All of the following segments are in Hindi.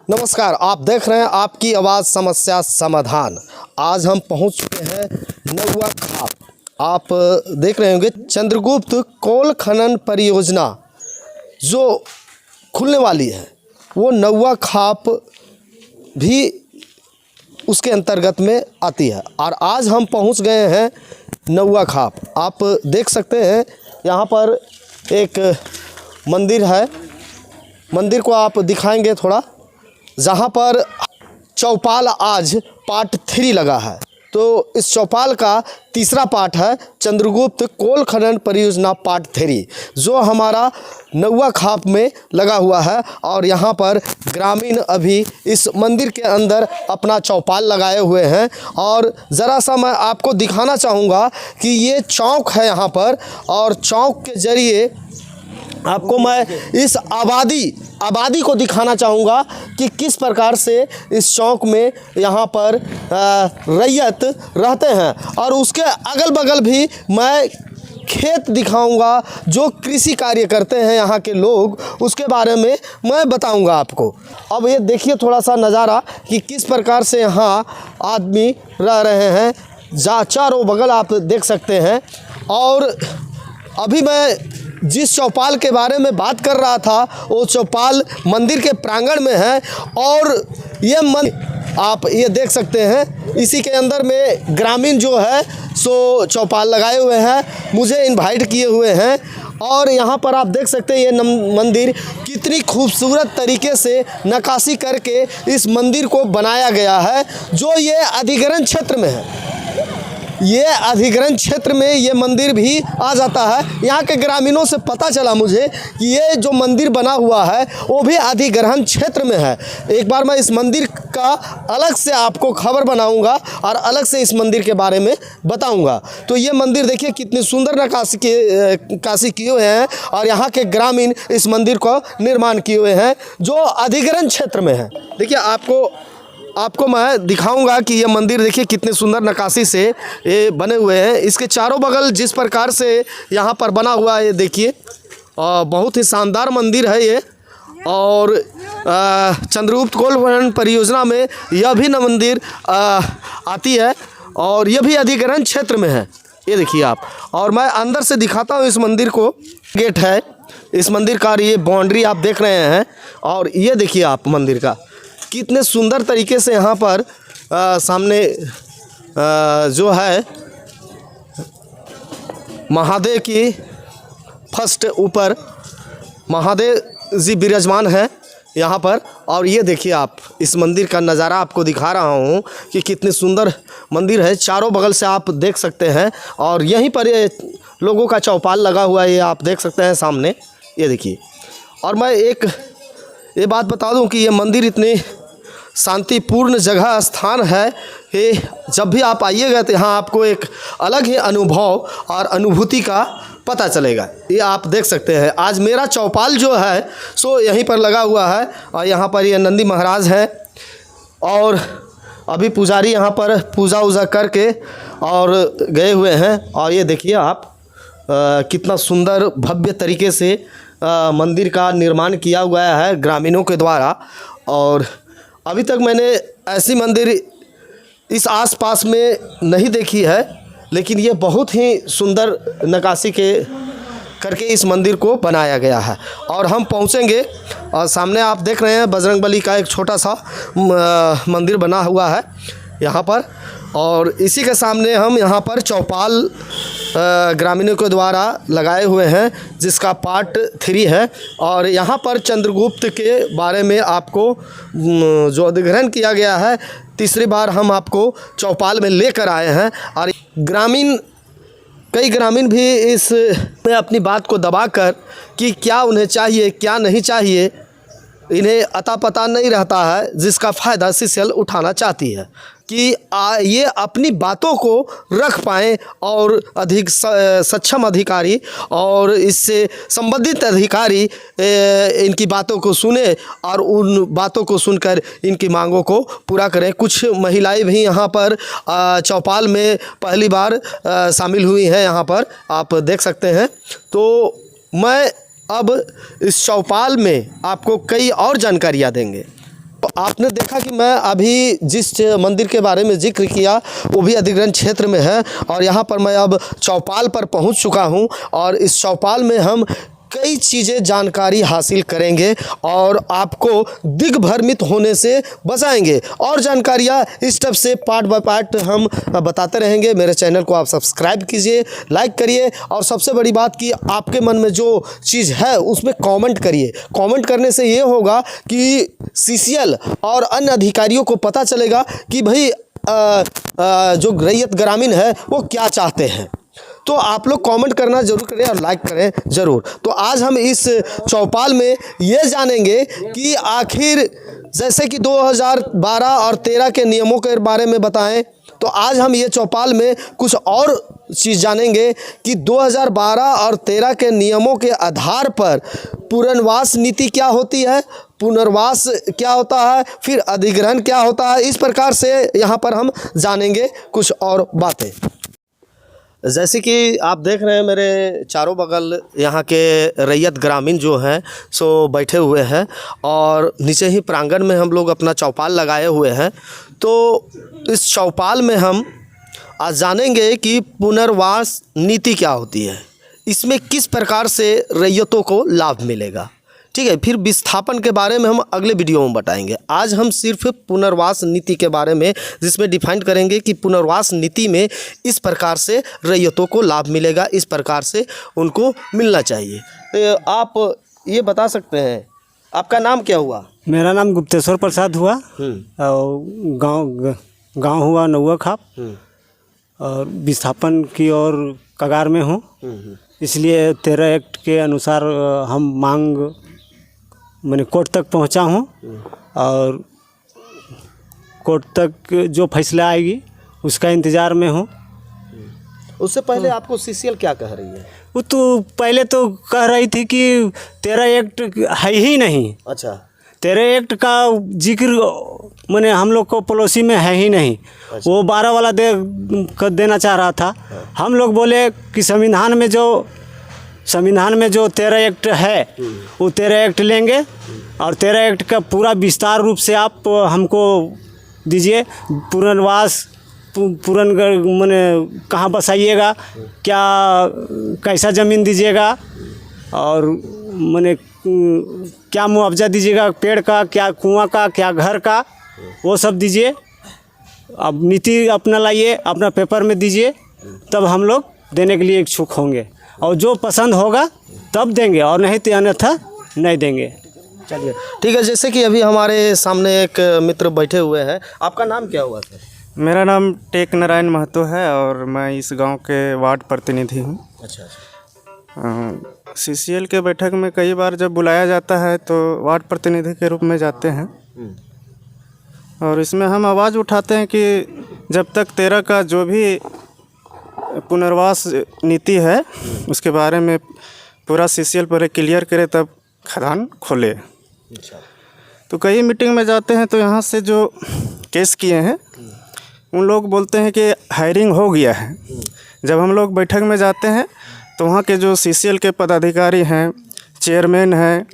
नमस्कार, आप देख रहे हैं आपकी आवाज़ समस्या समाधान। आज हम पहुंच चुके हैं नौवा खाप। आप देख रहे होंगे चंद्रगुप्त कोल खनन परियोजना जो खुलने वाली है, वो नौवा खाप भी उसके अंतर्गत में आती है। और आज हम पहुंच गए हैं नौवा खाप। आप देख सकते हैं यहाँ पर एक मंदिर है। मंदिर को आप दिखाएंगे थोड़ा, जहाँ पर चौपाल आज पार्ट 3 लगा है। तो इस चौपाल का तीसरा पार्ट है चंद्रगुप्त कोल खनन परियोजना पार्ट 3, जो हमारा नौवा खाप में लगा हुआ है। और यहाँ पर ग्रामीण अभी इस मंदिर के अंदर अपना चौपाल लगाए हुए हैं। और ज़रा सा मैं आपको दिखाना चाहूँगा कि ये चौक है यहाँ पर, और चौक के ज़रिए आपको मैं इस आबादी को दिखाना चाहूँगा कि किस प्रकार से इस चौक में यहाँ पर रैयत रहते हैं। और उसके अगल बगल भी मैं खेत दिखाऊंगा जो कृषि कार्य करते हैं यहाँ के लोग, उसके बारे में मैं बताऊंगा आपको। अब ये देखिए थोड़ा सा नज़ारा कि किस प्रकार से यहाँ आदमी रह रहे हैं। चारों बगल आप देख सकते हैं। और अभी मैं जिस चौपाल के बारे में बात कर रहा था, वो चौपाल मंदिर के प्रांगण में है। और ये आप ये देख सकते हैं, इसी के अंदर में ग्रामीण जो है सो चौपाल लगाए हुए हैं, मुझे इनवाइट किए हुए हैं। और यहाँ पर आप देख सकते हैं ये मंदिर कितनी खूबसूरत तरीके से नक्काशी करके इस मंदिर को बनाया गया है, जो ये अधिग्रहण क्षेत्र में है। ये अधिग्रहण क्षेत्र में ये मंदिर भी आ जाता है। यहाँ के ग्रामीणों से पता चला मुझे कि ये जो मंदिर बना हुआ है वो भी अधिग्रहण क्षेत्र में है। एक बार मैं इस मंदिर का अलग से आपको खबर बनाऊंगा और अलग से इस मंदिर के बारे में बताऊंगा। तो ये मंदिर देखिए कितनी सुंदर नक्काशी किए हुए हैं, और यहाँ के ग्रामीण इस मंदिर को निर्माण किए हुए हैं जो अधिग्रहण क्षेत्र में है। देखिए आपको मैं दिखाऊंगा कि ये मंदिर देखिए कितने सुंदर नक्काशी से ये बने हुए हैं। इसके चारों बगल जिस प्रकार से यहाँ पर बना हुआ है, ये देखिए बहुत ही शानदार मंदिर है ये। और चंद्रगुप्त कोल खनन परियोजना में यह भी न मंदिर आती है, और यह भी अधिग्रहण क्षेत्र में है। ये देखिए आप, और मैं अंदर से दिखाता हूँ इस मंदिर को। गेट है इस मंदिर का, ये बाउंड्री आप देख रहे हैं। और ये देखिए आप मंदिर का कितने सुंदर तरीके से यहाँ पर सामने जो है महादेव की फर्स्ट ऊपर महादेव जी विराजमान है यहाँ पर। और ये देखिए आप इस मंदिर का नज़ारा आपको दिखा रहा हूँ कि कितनी सुंदर मंदिर है, चारों बगल से आप देख सकते हैं। और यहीं पर ये लोगों का चौपाल लगा हुआ है, ये आप देख सकते हैं सामने, ये देखिए। और मैं एक ये बात बता दूं कि ये मंदिर इतनी शांतिपूर्ण जगह स्थान है कि जब भी आप आइएगा तो यहाँ आपको एक अलग ही अनुभव और अनुभूति का पता चलेगा। ये आप देख सकते हैं आज मेरा चौपाल जो है सो यहीं पर लगा हुआ है। और यहाँ पर ये नंदी महाराज हैं, और अभी पुजारी यहाँ पर पूजा वूजा करके और गए हुए हैं। और ये देखिए आप कितना सुंदर भव्य तरीके से मंदिर का निर्माण किया हुआ है ग्रामीणों के द्वारा। और अभी तक मैंने ऐसी मंदिर इस आसपास में नहीं देखी है, लेकिन ये बहुत ही सुंदर नक्काशी करके इस मंदिर को बनाया गया है। और हम पहुंचेंगे, और सामने आप देख रहे हैं बजरंगबली का एक छोटा सा मंदिर बना हुआ है यहाँ पर। और इसी के सामने हम यहाँ पर चौपाल ग्रामीणों के द्वारा लगाए हुए हैं, जिसका पार्ट 3 है। और यहाँ पर चंद्रगुप्त के बारे में आपको जो अधिग्रहण किया गया है, तीसरी बार हम आपको चौपाल में लेकर आए हैं। और कई ग्रामीण भी इस में अपनी बात को दबाकर कि क्या उन्हें चाहिए क्या नहीं चाहिए, इन्हें अता पता नहीं रहता है, जिसका फ़ायदा सीसीएल उठाना चाहती है कि ये अपनी बातों को रख पाएँ और अधिक सक्षम अधिकारी और इससे संबंधित अधिकारी इनकी बातों को सुने और उन बातों को सुनकर इनकी मांगों को पूरा करें। कुछ महिलाएं भी यहाँ पर चौपाल में पहली बार शामिल हुई हैं, यहाँ पर आप देख सकते हैं। तो मैं अब इस चौपाल में आपको कई और जानकारियाँ देंगे। आपने देखा कि मैं अभी जिस मंदिर के बारे में जिक्र किया वो भी अधिग्रहण क्षेत्र में है, और यहाँ पर मैं अब चौपाल पर पहुँच चुका हूँ, और इस चौपाल में हम कई चीज़ें जानकारी हासिल करेंगे और आपको दिग्भ्रमित होने से बचाएंगे। और जानकारियाँ स्टेप से पार्ट बाय पार्ट हम बताते रहेंगे। मेरे चैनल को आप सब्सक्राइब कीजिए, लाइक करिए, और सबसे बड़ी बात कि आपके मन में जो चीज़ है उसमें कमेंट करिए। कमेंट करने से ये होगा कि सीसीएल और अन्य अधिकारियों को पता चलेगा कि भाई जो रैयत ग्रामीण है वो क्या चाहते हैं। तो आप लोग कमेंट करना जरूर करें और लाइक करें ज़रूर। तो आज हम इस चौपाल में ये जानेंगे कि आखिर जैसे कि 2012 और 13 के नियमों के बारे में बताएं, तो आज हम ये चौपाल में कुछ और चीज़ जानेंगे कि 2012 और 13 के नियमों के आधार पर पुनर्वास नीति क्या होती है, पुनर्वास क्या होता है, फिर अधिग्रहण क्या होता है। इस प्रकार से यहाँ पर हम जानेंगे कुछ और बातें। जैसे कि आप देख रहे हैं मेरे चारों बगल यहाँ के रैयत ग्रामीण जो हैं सो बैठे हुए हैं, और नीचे ही प्रांगण में हम लोग अपना चौपाल लगाए हुए हैं। तो इस चौपाल में हम आज जानेंगे कि पुनर्वास नीति क्या होती है, इसमें किस प्रकार से रैयतों को लाभ मिलेगा। ठीक है, फिर विस्थापन के बारे में हम अगले वीडियो में बताएंगे। आज हम सिर्फ पुनर्वास नीति के बारे में, जिसमें डिफाइन करेंगे कि पुनर्वास नीति में इस प्रकार से रैयतों को लाभ मिलेगा, इस प्रकार से उनको मिलना चाहिए। तो आप ये बता सकते हैं आपका नाम क्या हुआ? मेरा नाम गुप्तेश्वर प्रसाद हुआ, और गांव हुआ नौवा खाप, और विस्थापन की ओर कगार में हूँ। इसलिए 13 एक्ट के अनुसार हम मांग मैंने कोर्ट तक पहुंचा हूं, और कोर्ट तक जो फैसला आएगी उसका इंतज़ार में हूं। उससे पहले आपको सीसीएल क्या कह रही है? वो तो पहले तो कह रही थी कि 13 एक्ट है ही नहीं। अच्छा, 13 एक्ट का जिक्र मैंने हम लोग को पड़ोसी में है ही नहीं। अच्छा। वो 12 वाला देना चाह रहा था। हम लोग बोले कि संविधान में जो 13 एक्ट है वो 13 एक्ट लेंगे, और 13 एक्ट का पूरा विस्तार रूप से आप हमको दीजिए। पुनर्वास मैंने कहाँ बसाइएगा, क्या कैसा ज़मीन दीजिएगा, और मैंने क्या मुआवजा दीजिएगा, पेड़ का, क्या कुआं का, क्या घर का, वो सब दीजिए। अब नीति अपना लाइए, अपना पेपर में दीजिए, तब हम लोग देने के लिए इच्छुक होंगे, और जो पसंद होगा तब देंगे, और नहीं तो अन्यथा नहीं देंगे। चलिए ठीक है। जैसे कि अभी हमारे सामने एक मित्र बैठे हुए हैं, आपका नाम क्या हुआ सर? मेरा नाम टेक नारायण महतो है, और मैं इस गांव के वार्ड प्रतिनिधि हूं। अच्छा। सीसीएल के बैठक में कई बार जब बुलाया जाता है तो वार्ड प्रतिनिधि के रूप में जाते हैं, और इसमें हम आवाज़ उठाते हैं कि जब तक 13 का जो भी पुनर्वास नीति है उसके बारे में पूरा सीसीएल पर क्लियर करे तब खदान खोले। अच्छा। तो कई मीटिंग में जाते हैं तो यहाँ से जो केस किए हैं उन लोग बोलते हैं कि हायरिंग हो गया है। जब हम लोग बैठक में जाते हैं तो वहाँ के जो सीसीएल के पदाधिकारी हैं, चेयरमैन हैं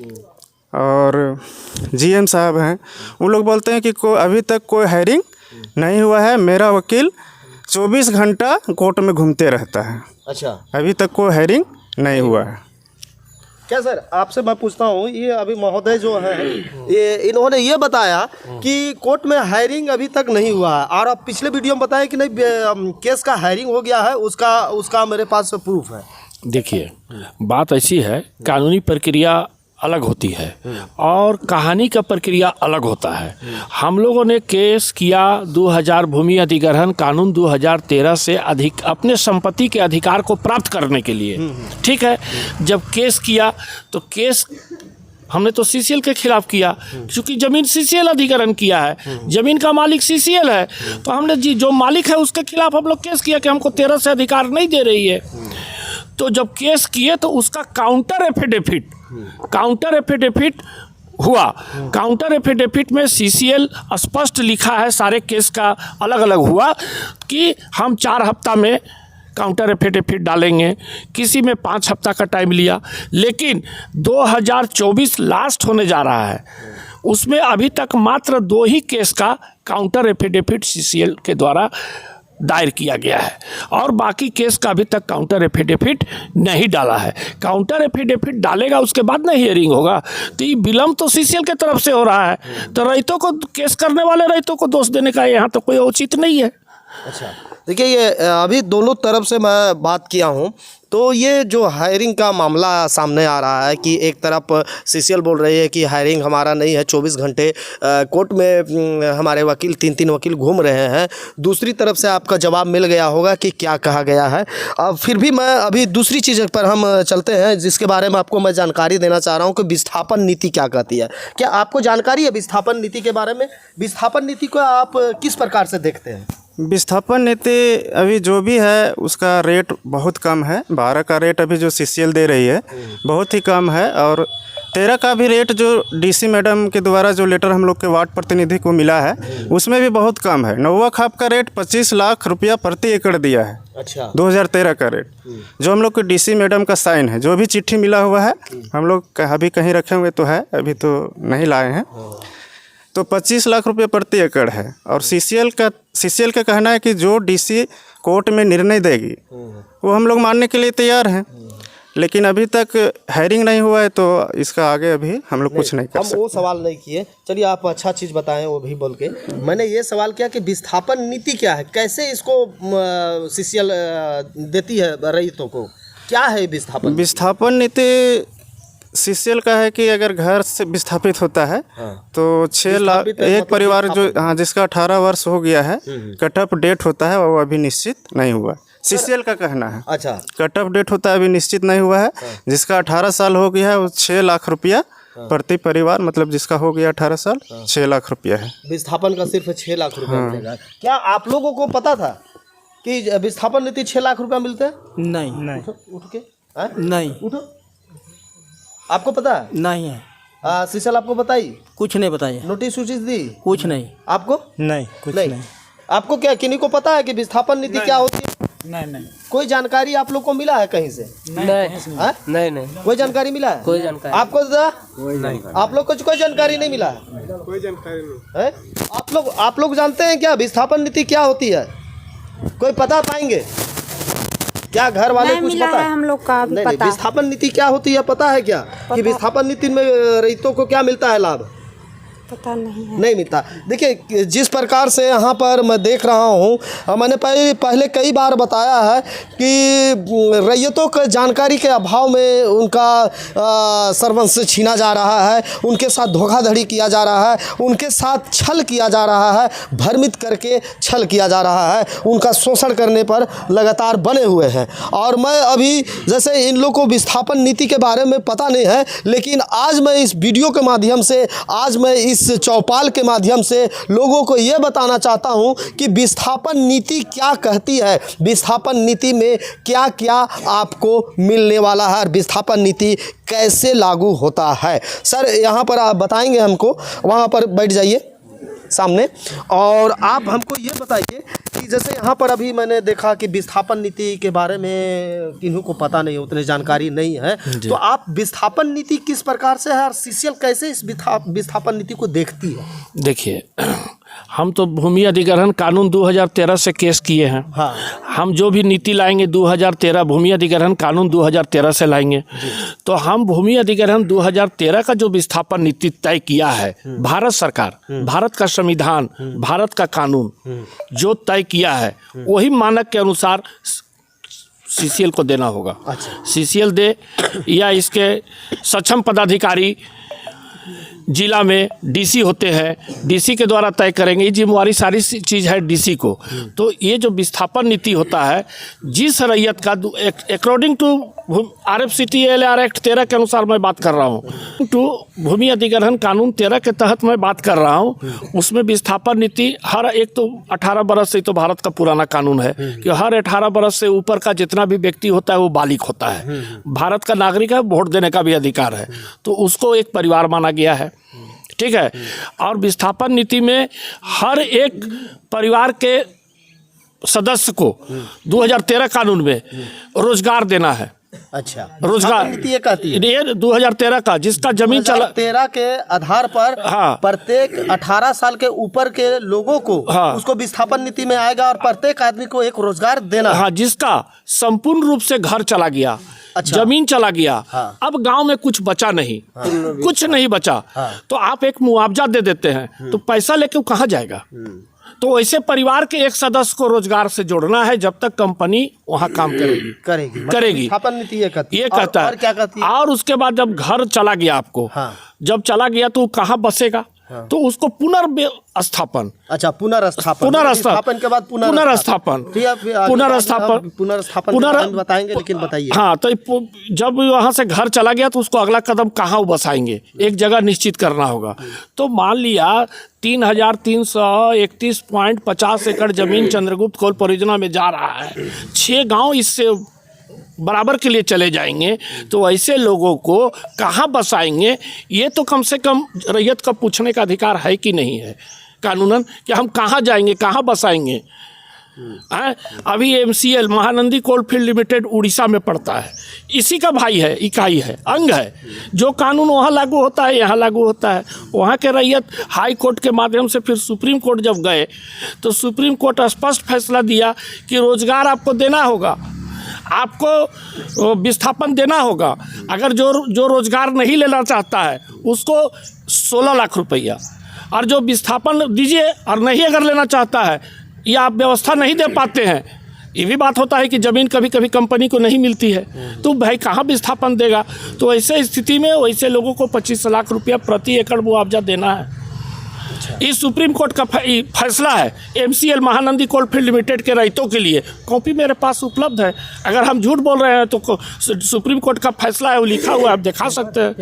और जीएम साहब हैं, उन लोग बोलते हैं कि अभी तक कोई हायरिंग नहीं हुआ है। मेरा वकील 24 घंटा कोर्ट में घूमते रहता है। अच्छा, अभी तक कोई हायरिंग नहीं हुआ है। क्या सर, आपसे मैं पूछता हूँ, ये अभी महोदय जो है ये इन्होंने ये बताया कि कोर्ट में हायरिंग अभी तक नहीं हुआ है, और आप पिछले वीडियो में बताया कि नहीं केस का हायरिंग हो गया है, उसका मेरे पास प्रूफ है। देखिए, बात ऐसी है, कानूनी प्रक्रिया अलग होती है और कहानी का प्रक्रिया अलग होता है। हम लोगों ने केस किया 2000 भूमि अधिग्रहण कानून 2013 से अधिक अपने संपत्ति के अधिकार को प्राप्त करने के लिए। ठीक है, जब केस किया तो केस हमने तो सीसीएल के खिलाफ किया, क्योंकि ज़मीन सीसीएल अधिग्रहण किया है, ज़मीन का मालिक सीसीएल है, तो हमने जो मालिक है उसके खिलाफ हम लोग केस किया कि हमको 13 से अधिकार नहीं दे रही है। तो जब केस किए तो उसका काउंटर एफिडेविट हुआ। काउंटर एफिडेविट में सीसीएल स्पष्ट लिखा है, सारे केस का अलग अलग हुआ कि हम 4 हफ्ता में काउंटर एफिडेविट डालेंगे, किसी में 5 हफ्ता का टाइम लिया। लेकिन 2024 लास्ट होने जा रहा है, उसमें अभी तक मात्र 2 ही केस का काउंटर एफिडेविट सीसीएल के द्वारा दायर किया गया है और बाकी केस का अभी तक काउंटर एफिडेविट नहीं डाला है। काउंटर एफिडेविट डालेगा उसके बाद ना हियरिंग होगा, तो ये विलम्ब तो सीसीएल की तरफ से हो रहा है, तो रैयतों को, केस करने वाले रैयतों को दोष देने का यहाँ तो कोई औचित्य नहीं है। अच्छा, देखिए ये अभी दोनों तरफ से मैं बात किया हूँ, तो ये जो हायरिंग का मामला सामने आ रहा है कि एक तरफ सीसीएल बोल रही है कि हायरिंग हमारा नहीं है, 24 घंटे कोर्ट में हमारे वकील 3 वकील घूम रहे हैं, दूसरी तरफ से आपका जवाब मिल गया होगा कि क्या कहा गया है। अब फिर भी मैं अभी दूसरी चीज़ पर हम चलते हैं जिसके बारे में आपको मैं जानकारी देना चाह रहा हूँ कि विस्थापन नीति क्या कहती है। क्या आपको जानकारी है विस्थापन नीति के बारे में? विस्थापन नीति को आप किस प्रकार से देखते हैं? विस्थापन नीति अभी जो भी है उसका रेट बहुत कम है। 12 का रेट अभी जो सीसीएल दे रही है बहुत ही कम है, और 13 का भी रेट जो डीसी मैडम के द्वारा जो लेटर हम लोग के वार्ड प्रतिनिधि को मिला है उसमें भी बहुत कम है। नौवा खाप का रेट 25 लाख रुपया प्रति एकड़ दिया है। अच्छा, 2013 का रेट जो हम लोग को डीसी मैडम का साइन है, जो भी चिट्ठी मिला हुआ है हम लोग अभी कहीं रखे हुए तो है, अभी तो नहीं लाए हैं, तो 25 लाख रुपये प्रति एकड़ है। और सीसीएल का कहना है कि जो डीसी कोर्ट में निर्णय देगी वो हम लोग मानने के लिए तैयार हैं, लेकिन अभी तक हायरिंग नहीं हुआ है तो इसका आगे अभी हम लोग कुछ नहीं कर सकते। हम वो सवाल नहीं किए, चलिए आप अच्छा चीज़ बताएं वो भी बोल के। मैंने ये सवाल किया कि विस्थापन नीति क्या है, कैसे इसको सीसीएल देती है रैयतों को, क्या है विस्थापन? विस्थापन नीति सीसीएल का है कि अगर घर से विस्थापित होता है तो 6 लाख एक परिवार जो जिसका 18 वर्ष हो गया है, कट ऑफ डेट होता है वो अभी निश्चित नहीं हुआ। सीसीएल का कहना है। अच्छा, कट ऑफ डेट होता है अभी निश्चित नहीं हुआ है। जिसका 18 साल हो गया है वो 6 लाख रुपया प्रति परिवार, मतलब जिसका हो गया 18 साल 6 लाख रुपया है। विस्थापन का सिर्फ 6 लाख रुपया मिलेगा। क्या आप लोगों को पता था कि विस्थापन नीति 6 लाख रुपया मिलते हैं? नहीं उठ के नहीं उठो, आपको पता है? नहीं है। सीसीएल आपको बताई? कुछ नहीं बताइए। नोटिस दी? कुछ नहीं। आपको? नहीं, कुछ नहीं। आपको क्या किन्हीं को पता है कि विस्थापन नीति क्या होती है? नहीं। कोई जानकारी आप लोग को मिला है कहीं से? नहीं। कोई जानकारी मिला है? कोई जानकारी आपको नहीं। आप लोग को कोई जानकारी नहीं मिला है? कोई जानकारी नहीं है? आप लोग जानते हैं क्या विस्थापन नीति क्या होती है? कोई पता पाएंगे क्या? घर वाले कुछ पता है? हम लोग का नहीं, विस्थापन नीति क्या होती है पता है क्या? कि विस्थापन नीति में रैयतों को क्या मिलता है लाभ? पता नहीं मिलता। देखिए जिस प्रकार से यहाँ पर मैं देख रहा हूँ, मैंने पहले कई बार बताया है कि रैयतों के जानकारी के अभाव में उनका सर्वंश छीना जा रहा है, उनके साथ धोखाधड़ी किया जा रहा है, उनके साथ छल किया जा रहा है, भ्रमित करके छल किया जा रहा है, उनका शोषण करने पर लगातार बने हुए हैं। और मैं अभी जैसे इन लोग को विस्थापन नीति के बारे में पता नहीं है, लेकिन आज मैं इस वीडियो के माध्यम से, आज मैं इस चौपाल के माध्यम से लोगों को यह बताना चाहता हूं कि विस्थापन नीति क्या कहती है, विस्थापन नीति में क्या क्या आपको मिलने वाला है, विस्थापन नीति कैसे लागू होता है। सर यहाँ पर आप बताएंगे हमको, वहाँ पर बैठ जाइए सामने, और आप हमको ये बताइए कि जैसे यहाँ पर अभी मैंने देखा कि विस्थापन नीति के बारे में किन्हीं को पता नहीं है, उतनी जानकारी नहीं है, तो आप विस्थापन नीति किस प्रकार से है और सीसीएल कैसे इस विस्थापन नीति को देखती है? देखिए, हम तो भूमि अधिग्रहण कानून 2013 से केस किए हैं। हाँ। हम जो भी नीति लाएंगे 2013 भूमि अधिग्रहण कानून 2013 से लाएंगे। तो हम भूमि अधिग्रहण 2013 का जो विस्थापन नीति तय किया है, भारत सरकार, भारत का संविधान, भारत का कानून जो तय किया है वही मानक के अनुसार सीसीएल को देना होगा। अच्छा। सीसीएल दे या इसके सक्षम पदाधिकारी जिला में डीसी होते हैं, डीसी के द्वारा तय करेंगे। ये जिम्मेवारी सारी चीज़ है डीसी को। तो ये जो विस्थापन नीति होता है, जिस रैयत का अकॉर्डिंग टू RFCTLR एक्ट 13 के अनुसार मैं बात कर रहा हूँ, टू भूमि अधिग्रहण कानून 13 के तहत मैं बात कर रहा हूँ, उसमें विस्थापन नीति हर एक, तो 18 बरस से तो भारत का पुराना कानून है कि हर 18 बरस से ऊपर का जितना भी व्यक्ति होता है वो बालिग होता है, भारत का नागरिक है, वोट देने का भी अधिकार है, तो उसको एक परिवार माना गया है। ठीक है। और विस्थापन नीति में हर एक परिवार के सदस्य को 2013 कानून में रोजगार देना है, अच्छा, रोजगार नीति ये कहती है ये 2013 का जिसका जमीन चला 2013 के आधार पर हाँ। प्रत्येक 18 साल के ऊपर के लोगों को हाँ। उसको विस्थापन नीति में आएगा और प्रत्येक आदमी को एक रोजगार देना है। हाँ, जिसका संपूर्ण रूप से घर चला गया, अच्छा। जमीन चला गया, हाँ। अब गांव में कुछ बचा नहीं, कुछ नहीं बचा, तो आप एक मुआवजा दे देते हैं, तो पैसा लेके वो कहाँ जाएगा? तो ऐसे परिवार के एक सदस्य को रोजगार से जोड़ना है जब तक कंपनी वहाँ काम करेगी। विस्थापन नीति ये कहती है। ये कहता और क्या कहती है। है? और उसके बाद जब घर चला गया आपको, हाँ। जब चला गया तो कहाँ बसेगा? तो उसको पुनर्स्थापन। अच्छा, पुनर्स्थापन के बाद पुनर्स्थापन बताएंगे, लेकिन बताइए। हाँ, तो जब वहाँ से घर चला गया तो उसको अगला कदम कहाँ बसाएंगे, एक जगह निश्चित करना होगा। तो मान लिया 3,331.50 एकड़ जमीन चंद्रगुप्त कोल परियोजना में जा रहा है, 6 गांव इससे बराबर के लिए चले जाएंगे, तो ऐसे लोगों को कहाँ बसाएंगे? ये तो कम से कम रैयत का पूछने का अधिकार है कि नहीं है कानूनन, कि हम कहाँ जाएंगे, कहाँ बसाएंगे? अभी MCL Mahanadi coalfield limited Orissa में पड़ता है, इसी का भाई है, इकाई है, अंग है। जो कानून वहाँ लागू होता है यहाँ लागू होता है। वहाँ के रैयत हाई कोर्ट के माध्यम से फिर सुप्रीम कोर्ट जब गए तो सुप्रीम कोर्ट स्पष्ट फैसला दिया कि रोजगार आपको देना होगा, आपको विस्थापन देना होगा। अगर जो रोजगार नहीं लेना चाहता है उसको 16 लाख रुपया, और जो विस्थापन दीजिए और नहीं अगर लेना चाहता है या आप व्यवस्था नहीं दे पाते हैं, ये भी बात होता है कि ज़मीन कभी कभी कंपनी को नहीं मिलती है, तो भाई कहाँ विस्थापन देगा? तो ऐसे स्थिति में वैसे लोगों को 25 लाख रुपया प्रति एकड़ मुआवजा देना है। इस सुप्रीम कोर्ट का फैसला है MCL महानंदी कोलफील्ड लिमिटेड के रैयतों के लिए। कॉपी मेरे पास उपलब्ध है, अगर हम झूठ बोल रहे हैं तो सुप्रीम कोर्ट का फैसला है, वो लिखा हुआ है, आप दिखा सकते हैं।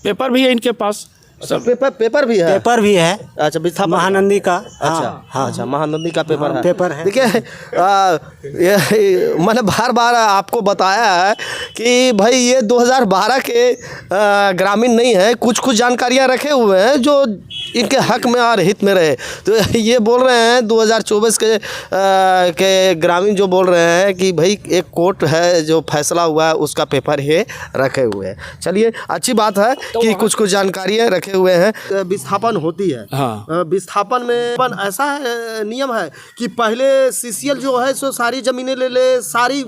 पेपर भी है इनके पास, सब पेपर भी है। पेपर भी है। अच्छा, विस्थापन महानंदी का। अच्छा, हाँ, अच्छा, महानंदी का पेपर है। पेपर है। देखिए, मैंने बार बार आपको बताया है कि भाई ये 2012 के ग्रामीण नहीं है, कुछ जानकारियां रखे हुए हैं जो इनके हक में और हित में रहे। तो ये बोल रहे हैं 2024 के ग्रामीण जो बोल रहे हैं कि भाई एक कोर्ट है जो फैसला हुआ है उसका पेपर ये रखे हुए हैं। चलिए, अच्छी बात है कि कुछ जानकारियाँ रखे हुए हैं। विस्थापन होती है। हाँ। विस्थापन में ऐसा नियम है कि पहले CCL जो है सो सारी ज़मीनें ले, सारी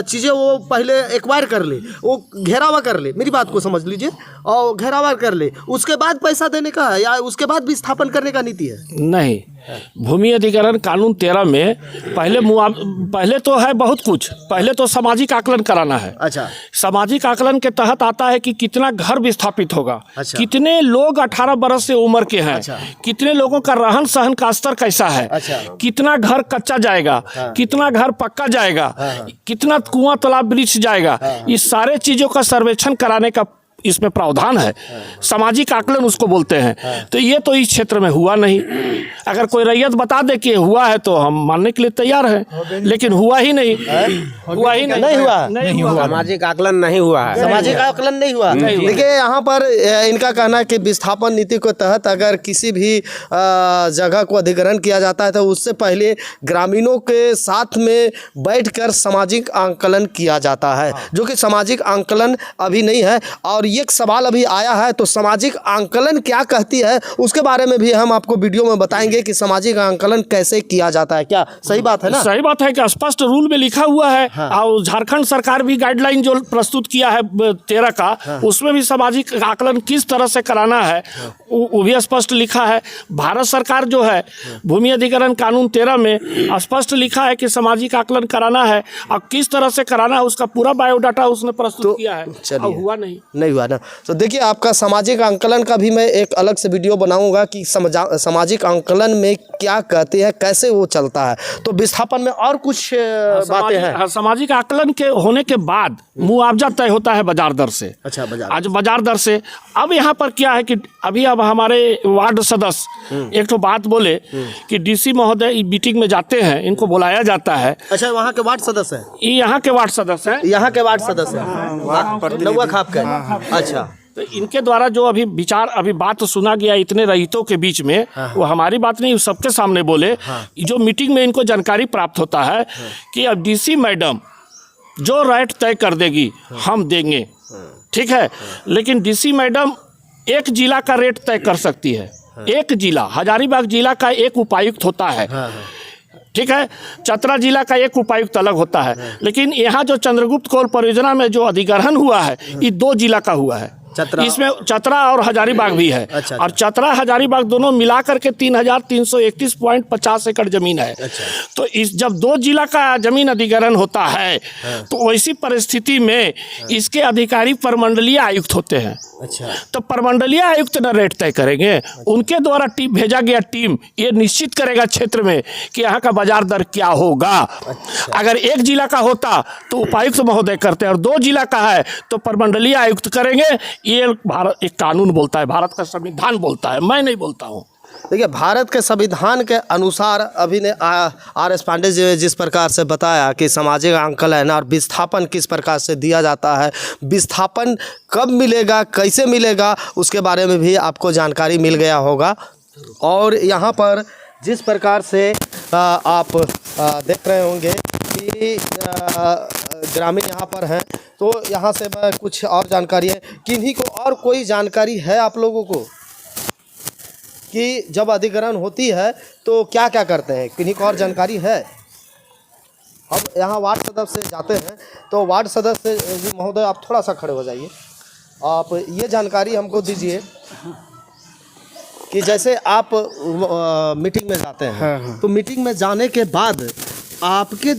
चीज़ें वो पहले एक्वायर कर ले, वो घेरावा कर ले, मेरी बात को समझ लीजिए, और घेरावा कर ले, उसके बाद पैसा देने का है या उसके बाद विस्थापन करने का नीति है? नहीं, भूमि अधिग्रहण कानून 13 में पहले तो है बहुत कुछ, पहले तो सामाजिक आकलन कराना है। अच्छा, सामाजिक आकलन के तहत आता है कि कितना घर विस्थापित होगा। अच्छा। कितने लोग 18 बरस से उम्र के हैं। अच्छा। कितने लोगों का रहन सहन का स्तर कैसा है। अच्छा। कितना घर कच्चा जाएगा। हाँ। कितना घर पक्का जाएगा। हाँ। कितना कुआं तालाब वृक्ष जाएगा। इस सारे चीजों का सर्वेक्षण कराने का इसमें प्रावधान है। सामाजिक आकलन उसको बोलते हैं। तो ये तो इस क्षेत्र में हुआ नहीं। अगर कोई रैयत बता दे कि हुआ है तो हम मानने के लिए तैयार हैं, लेकिन हुआ ही नहीं। नहीं हुआ। सामाजिक आकलन नहीं हुआ है। सामाजिक आकलन नहीं हुआ। देखिए, यहाँ पर इनका कहना है कि विस्थापन नीति के तहत अगर किसी भी जगह को अधिग्रहण किया जाता है तो उससे पहले ग्रामीणों के साथ में बैठकर सामाजिक आकलन किया जाता है, जो कि सामाजिक आकलन अभी नहीं है। और ये सवाल अभी आया है, तो सामाजिक आकलन क्या कहती है उसके बारे में भी हम आपको वीडियो में बताएंगे कि सामाजिक आकलन कैसे किया जाता है। क्या सही बात है ना? सही बात है कि स्पष्ट रूल में लिखा हुआ है। हाँ। और झारखंड सरकार भी गाइडलाइन जो प्रस्तुत किया है 13 का, हाँ। उसमें भी सामाजिक आकलन किस तरह से कराना है वो भी स्पष्ट लिखा है। भारत सरकार जो है भूमि अधिग्रहण कानून 13 में स्पष्ट लिखा है कि सामाजिक आकलन कराना है, और किस तरह से कराना है उसका पूरा बायोडाटा उसने प्रस्तुत किया है। चलिए, हुआ नहीं हुआ ना। तो देखिए, आपका सामाजिक आकलन का भी मैं एक अलग से वीडियो बनाऊंगा कि सामाजिक आकलन में क्या कहते हैं, कैसे वो चलता है। तो विस्थापन में और कुछ बातें हैं। सामाजिक आकलन के होने के बाद मुआवजा तय होता है बाजार दर से। अच्छा, आज बाजार दर से। अब यहाँ पर क्या है कि अब हमारे वार्ड सदस्य एक तो बात बोले कि DC महोदय मीटिंग में जाते हैं, इनको बुलाया जाता है। अच्छा, वहाँ के वार्ड सदस्य हैं? ये यहाँ के वार्ड सदस्य हैं। यहाँ के वार्ड सदस्य हैं, नौवा खाप का। अच्छा, तो इनके द्वारा जो अभी बात सुना गया इतने रैयतों के बीच में, वो हमारी बात नहीं, सबके सामने बोले। जो मीटिंग में इनको जानकारी प्राप्त होता है कि अब DC मैडम जो रेट तय कर देगी हम देंगे, ठीक है। लेकिन डीसी मैडम एक जिला का रेट तय कर सकती है। एक जिला, हजारीबाग जिला का एक उपायुक्त होता है, ठीक है। चतरा जिला का एक उपायुक्त अलग होता है। लेकिन यहाँ जो चंद्रगुप्त कोल परियोजना में जो अधिग्रहण हुआ है, ये 2 जिला का हुआ है। इसमें चतरा और हजारीबाग भी है। अच्छा। और चतरा हजारीबाग दोनों मिलाकर के 3,331.50 एकड़ जमीन है। अच्छा। तो इस जब 2 जिला का जमीन अधिग्रहण होता है तो वैसी परिस्थिति में इसके अधिकारी प्रमंडलीय आयुक्त होते हैं। अच्छा। तो प्रमंडलीय आयुक्त न रेट तय करेंगे, उनके द्वारा टीम भेजा गया टीम ये निश्चित करेगा क्षेत्र में कि यहाँ का बाजार दर क्या होगा। अच्छा। अगर एक जिला का होता तो उपायुक्त महोदय करते हैं, और 2 जिला का है तो प्रमंडलीय आयुक्त करेंगे। ये भारत एक कानून बोलता है, भारत का संविधान बोलता है, मैं नहीं बोलता हूँ। देखिए, भारत के संविधान के अनुसार अभी ने R.S. पांडे जी ने जिस प्रकार से बताया कि सामाजिक आंकलन और विस्थापन किस प्रकार से दिया जाता है, विस्थापन कब मिलेगा, कैसे मिलेगा, उसके बारे में भी आपको जानकारी मिल गया होगा। और यहाँ पर जिस प्रकार से आप देख रहे होंगे कि ग्रामीण यहाँ पर हैं, तो यहाँ से मैं कुछ और जानकारी है। किन्हीं को और कोई जानकारी है आप लोगों को कि जब अधिग्रहण होती है तो क्या क्या करते हैं? किन्हीं को और जानकारी है? अब यहाँ वार्ड सदस्य से जाते हैं, तो वार्ड सदस्य जी महोदय आप थोड़ा सा खड़े हो जाइए। आप ये जानकारी हमको दीजिए कि जैसे आप मीटिंग में जाते हैं, तो मीटिंग में जाने के बाद आपके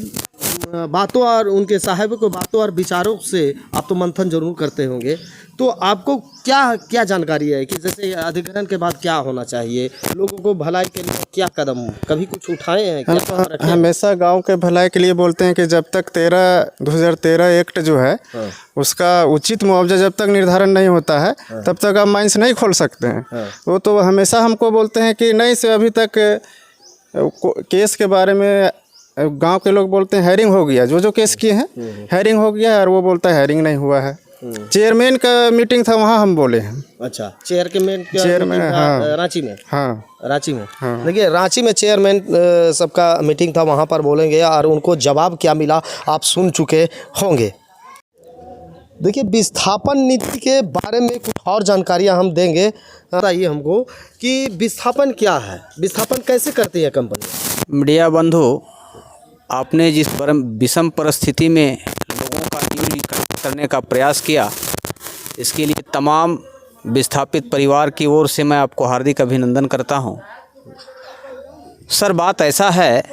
बातों और उनके साहब को बातों और विचारों से आप तो मंथन जरूर करते होंगे, तो आपको क्या क्या जानकारी है कि जैसे अधिग्रहण के बाद क्या होना चाहिए, लोगों को भलाई के लिए क्या कदम कभी कुछ उठाए हैं? हम तो हमेशा गांव के भलाई के लिए बोलते हैं कि जब तक 2013 एक्ट जो है उसका उचित मुआवजा जब तक निर्धारण नहीं होता है तब तक आप माइंस नहीं खोल सकते हैं। वो तो हमेशा हमको बोलते हैं कि नहीं से अभी तक केस के बारे में गांव के लोग बोलते हैं हेयरिंग हो गया, जो केस किए हैं हेयरिंग हो गया है, और वो बोलता है हेयरिंग नहीं हुआ है। चेयरमैन का मीटिंग था, वहाँ हम बोले हैं। अच्छा, चेयरमैन हाँ, रांची में। हाँ, रांची में। हाँ। देखिए, रांची में चेयरमैन सबका मीटिंग था, वहाँ पर बोलेंगे और उनको जवाब क्या मिला आप सुन चुके होंगे। देखिए, विस्थापन नीति के बारे में कुछ और जानकारियाँ हम देंगे। बताइए हमको कि विस्थापन क्या है, विस्थापन कैसे करती है कंपनी? मीडिया बंधु, आपने जिस विषम परिस्थिति में लोगों का न्यूज़ इकट्ठा करने का प्रयास किया, इसके लिए तमाम विस्थापित परिवार की ओर से मैं आपको हार्दिक अभिनंदन करता हूं। सर, बात ऐसा है,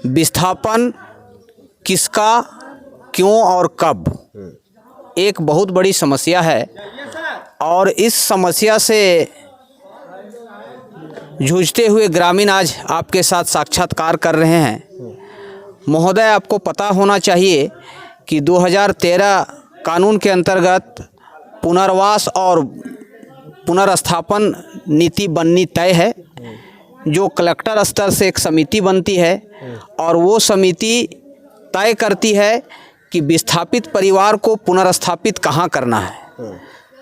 विस्थापन किसका, क्यों और कब, एक बहुत बड़ी समस्या है। और इस समस्या से जूझते हुए ग्रामीण आज आपके साथ साक्षात्कार कर रहे हैं। महोदय, आपको पता होना चाहिए कि 2013 कानून के अंतर्गत पुनर्वास और पुनर्स्थापन नीति बननी तय है, जो कलेक्टर स्तर से एक समिति बनती है और वो समिति तय करती है कि विस्थापित परिवार को पुनर्स्थापित कहाँ करना है।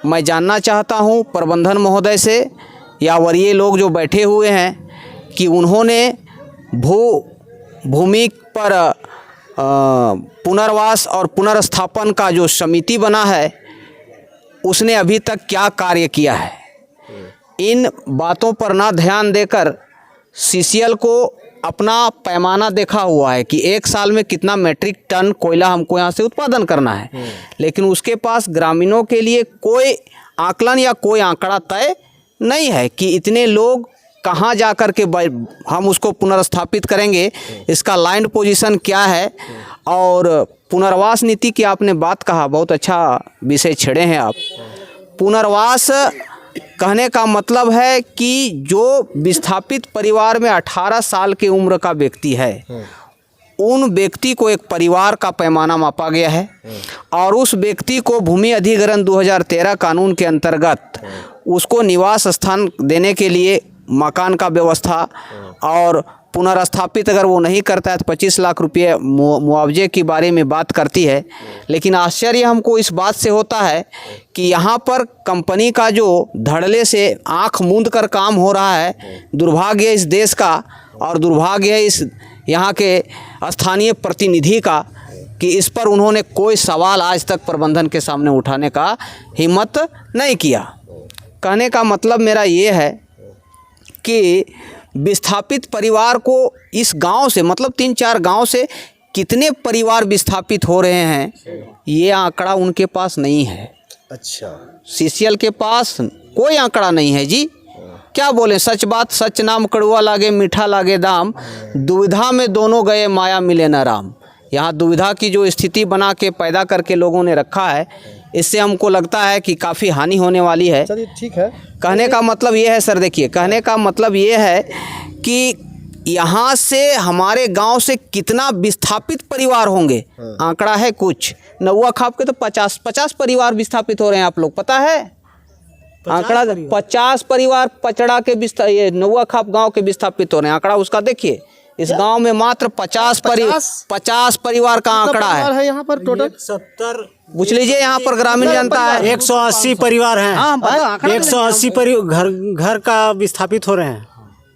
मैं जानना चाहता हूँ प्रबंधन महोदय से या वरीय लोग जो बैठे हुए हैं कि उन्होंने भूमि पर पुनर्वास और पुनर्स्थापन का जो समिति बना है उसने अभी तक क्या कार्य किया है। इन बातों पर ना ध्यान देकर CCL को अपना पैमाना देखा हुआ है कि एक साल में कितना मीट्रिक टन कोयला हमको यहाँ से उत्पादन करना है, लेकिन उसके पास ग्रामीणों के लिए कोई आकलन या कोई आंकड़ा तय नहीं है कि इतने लोग कहाँ जा कर के हम उसको पुनर्स्थापित करेंगे, इसका लैंड पोजीशन क्या है। और पुनर्वास नीति की आपने बात कहा, बहुत अच्छा विषय छेड़े हैं आप। पुनर्वास कहने का मतलब है कि जो विस्थापित परिवार में 18 साल की उम्र का व्यक्ति है, उन व्यक्ति को एक परिवार का पैमाना मापा गया है और उस व्यक्ति को भूमि अधिग्रहण 2013 कानून के अंतर्गत उसको निवास स्थान देने के लिए मकान का व्यवस्था, और पुनर्स्थापित अगर वो नहीं करता है तो 25 लाख रुपये मुआवजे की बारे में बात करती है। लेकिन आश्चर्य हमको इस बात से होता है कि यहाँ पर कंपनी का जो धड़ल्ले से आंख मूंद कर काम हो रहा है, दुर्भाग्य इस देश का और दुर्भाग्य इस यहाँ के स्थानीय प्रतिनिधि का कि इस पर उन्होंने कोई सवाल आज तक प्रबंधन के सामने उठाने का हिम्मत नहीं किया। कहने का मतलब मेरा ये है कि विस्थापित परिवार को इस गांव से, मतलब 3-4 गांव से कितने परिवार विस्थापित हो रहे हैं, ये आंकड़ा उनके पास नहीं है। अच्छा, सीसीएल के पास कोई आंकड़ा नहीं है जी। क्या बोले, सच बात सच नाम कड़वा लागे मीठा लागे दाम, दुविधा में दोनों गए माया मिले न राम। यहाँ दुविधा की जो स्थिति बना के पैदा करके लोगों ने रखा है, इससे हमको लगता है कि काफ़ी हानि होने वाली है। चलिए ठीक है। कहने का मतलब ये है सर, देखिए कहने का मतलब ये है कि यहाँ से हमारे गांव से कितना विस्थापित परिवार होंगे, आंकड़ा है कुछ। नौवा खाप के तो 50 परिवार विस्थापित हो रहे हैं, आप लोग पता है आंकड़ा? 50 परिवार पचड़ा के ये नौवा खाप गांव के विस्थापित हो रहे हैं, आंकड़ा उसका देखिए। इस गांव में मात्र 50 परिवार का आंकड़ा है। यहाँ पर टोटल 70 पूछ लीजिए, यहाँ पर ग्रामीण जनता है 180 परिवार हैं। हाँ, 180 परिवार घर का विस्थापित हो रहे हैं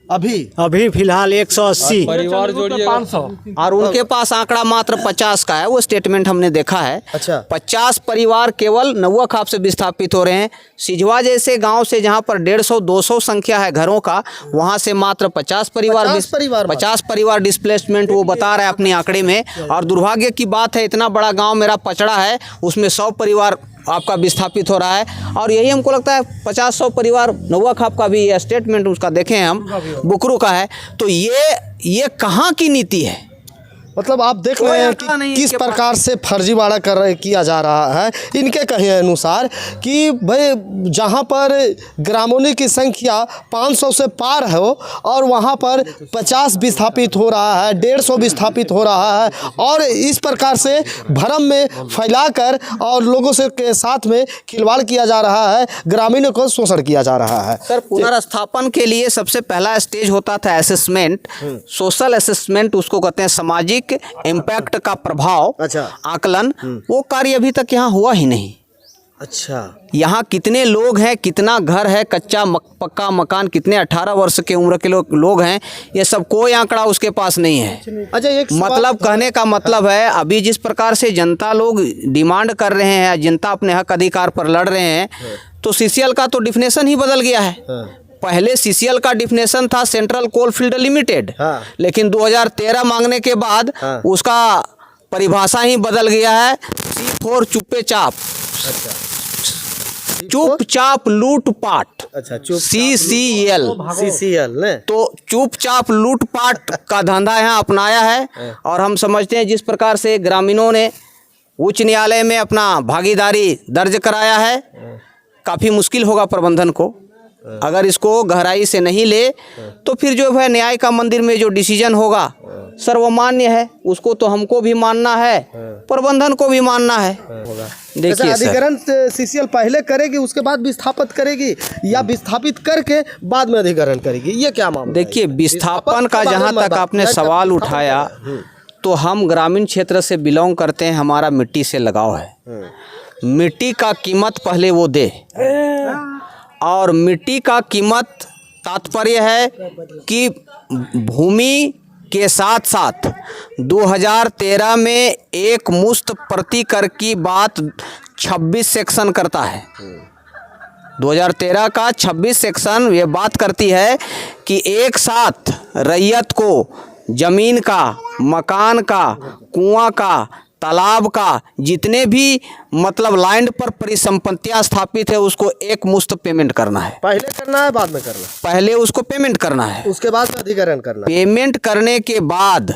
अभी फिलहाल 180 परिवार जोड़िए 500। और उनके पास आंकड़ा मात्र 50 का है। वो स्टेटमेंट हमने देखा है। अच्छा। 50 परिवार केवल नौवा खाप से विस्थापित हो रहे हैं। सिझवा जैसे गांव से जहां पर 150-200 संख्या है घरों का, वहां से मात्र 50 परिवार डिस्प्लेसमेंट वो बता रहा है अपने आंकड़े में। और दुर्भाग्य की बात है, इतना बड़ा गाँव मेरा पचड़ा है, उसमें 100 परिवार आपका विस्थापित हो रहा है। और यही हमको लगता है 50-100 परिवार नौवा खाप का भी स्टेटमेंट उसका देखें हम, बुकरू का है। तो ये कहाँ की नीति है? मतलब आप देख रहे हैं कि किस प्रकार से फर्जीवाड़ा किया जा रहा है। इनके कहे अनुसार कि भाई जहां पर ग्रामीणों की संख्या 500 से पार हो और वहां पर 50 विस्थापित हो रहा है, 150 विस्थापित हो रहा है, और इस प्रकार से भ्रम में फैलाकर और लोगों से के साथ में खिलवाड़ किया जा रहा है, ग्रामीणों को शोषण किया जा रहा है। सर, पुनर्स्थापन के लिए सबसे पहला स्टेज होता था असेसमेंट, सोशल असेसमेंट उसको कहते हैं, सामाजिक इम्पैक्ट का प्रभाव। अच्छा। आकलन, वो कार्य अभी तक यहाँ हुआ ही नहीं। अच्छा, यहाँ कितने लोग हैं, कितना घर है, कच्चा पक्का मकान, कितने 18 वर्ष के उम्र के लोग हैं, ये सब कोई आंकड़ा उसके पास नहीं है। अच्छा, एक मतलब कहने का मतलब है, अभी जिस प्रकार से जनता लोग डिमांड कर रहे हैं, जनता अपने हक अधिकार पर लड़ रहे हैं, तो सीसीएल का तो डिफिनेशन ही बदल गया है। पहले सीसीएल का डिफिनेशन था सेंट्रल कोल फील्ड लिमिटेड, लेकिन 2013 मांगने के बाद उसका परिभाषा ही बदल गया है, C4 चुप्पे चाप। चुपचाप लूटपाट। अच्छा, CCL ने तो चुपचाप लूटपाट का धंधा यहाँ अपनाया है। और हम समझते हैं जिस प्रकार से ग्रामीणों ने उच्च न्यायालय में अपना भागीदारी दर्ज कराया है, काफ़ी मुश्किल होगा प्रबंधन को। अगर इसको गहराई से नहीं ले तो फिर जो है न्याय का मंदिर में जो डिसीजन होगा सर्वमान्य है, उसको तो हमको भी मानना है, प्रबंधन को भी मानना है। देखिए, अधिग्रहण सीसीएल पहले करेगी, उसके बाद विस्थापित करेगी, या विस्थापित करके बाद में अधिग्रहण करेगी, ये क्या मामला? देखिए, विस्थापन का जहाँ तक आपने सवाल उठाया, तो हम ग्रामीण क्षेत्र से बिलोंग करते हैं, हमारा मिट्टी से लगाव है। मिट्टी का कीमत पहले वो दे, और मिट्टी का कीमत तात्पर्य है कि भूमि के साथ साथ 2013 में एक मुश्त प्रति कर की बात 26 सेक्शन करता है। 2013 का 26 सेक्शन ये बात करती है कि एक साथ रैयत को जमीन का, मकान का, कुआं का, तालाब का, जितने भी मतलब लैंड पर परिसंपत्तियां स्थापित है, उसको एक मुश्त पेमेंट करना है। पहले करना है, बाद में करना है? पहले उसको पेमेंट करना है, उसके बाद में अधिग्रहण करना है। पेमेंट करने के बाद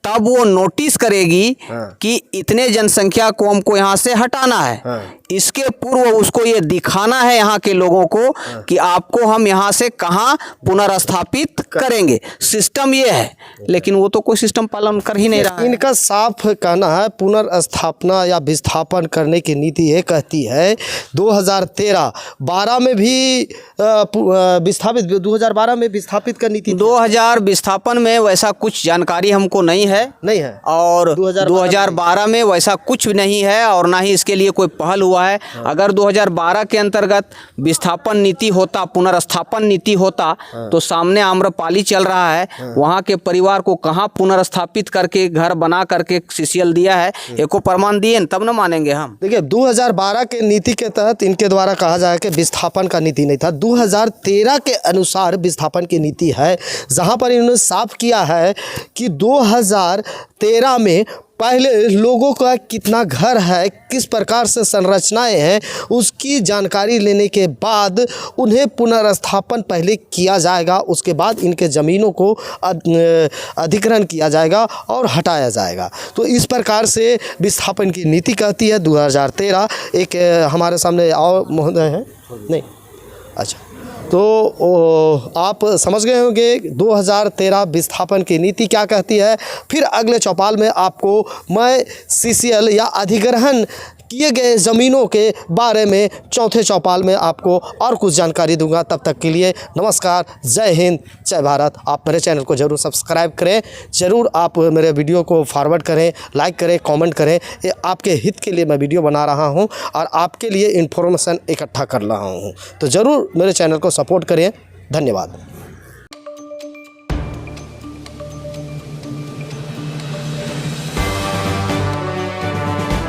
तब वो नोटिस करेगी कि इतने जनसंख्या को हमको यहाँ से हटाना है। इसके पूर्व उसको ये दिखाना है यहाँ के लोगों को कि आपको हम यहाँ से कहाँ पुनर्स्थापित करेंगे। सिस्टम ये है, लेकिन वो तो कोई सिस्टम पालन कर ही नहीं रहा है। इनका साफ कहना है पुनर्स्थापना या विस्थापन करने की नीति ये कहती है 2013-12 में भी विस्थापित, 2012 में विस्थापित का नीति 2000 विस्थापन में वैसा कुछ जानकारी हमको नहीं है और 2012 में वैसा कुछ नहीं है, और ना ही इसके लिए कोई पहल हुआ हुआ है। अगर 2012 के अंतर्गत विस्थापन नीति होता, पुनर्स्थापन नीति होता, तो सामने आम्रपाली चल रहा है, वहाँ के परिवार को कहाँ पुनर्स्थापित करके घर बना करके सीसीएल दिया है, एको प्रमाण दिए तब न मानेंगे हम। देखिए 2012 के नीति के तहत इनके द्वारा कहा जाए कि विस्थापन का नीति नहीं था। 2013 के अनुसार विस्थापन की नीति है, जहां पर इन्होंने साफ किया है कि 2013 में पहले लोगों का कितना घर है, किस प्रकार से संरचनाएं हैं, उसकी जानकारी लेने के बाद उन्हें पुनर्स्थापन पहले किया जाएगा। उसके बाद इनके ज़मीनों को अधिग्रहण किया जाएगा और हटाया जाएगा। तो इस प्रकार से विस्थापन की नीति कहती है 2013। एक हमारे सामने और महोदय हैं, नहीं, अच्छा, तो आप समझ गए होंगे 2013 विस्थापन की नीति क्या कहती है। फिर अगले चौपाल में आपको मैं सीसीएल या अधिग्रहण किए गए ज़मीनों के बारे में चौथे चौपाल में आपको और कुछ जानकारी दूंगा। तब तक के लिए नमस्कार, जय हिंद, जय भारत। आप मेरे चैनल को ज़रूर सब्सक्राइब करें, ज़रूर आप मेरे वीडियो को फॉरवर्ड करें, लाइक करें, कमेंट करें। ये आपके हित के लिए मैं वीडियो बना रहा हूं और आपके लिए इन्फॉर्मेशन इकट्ठा कर रहा हूं, तो ज़रूर मेरे चैनल को सपोर्ट करें। धन्यवाद।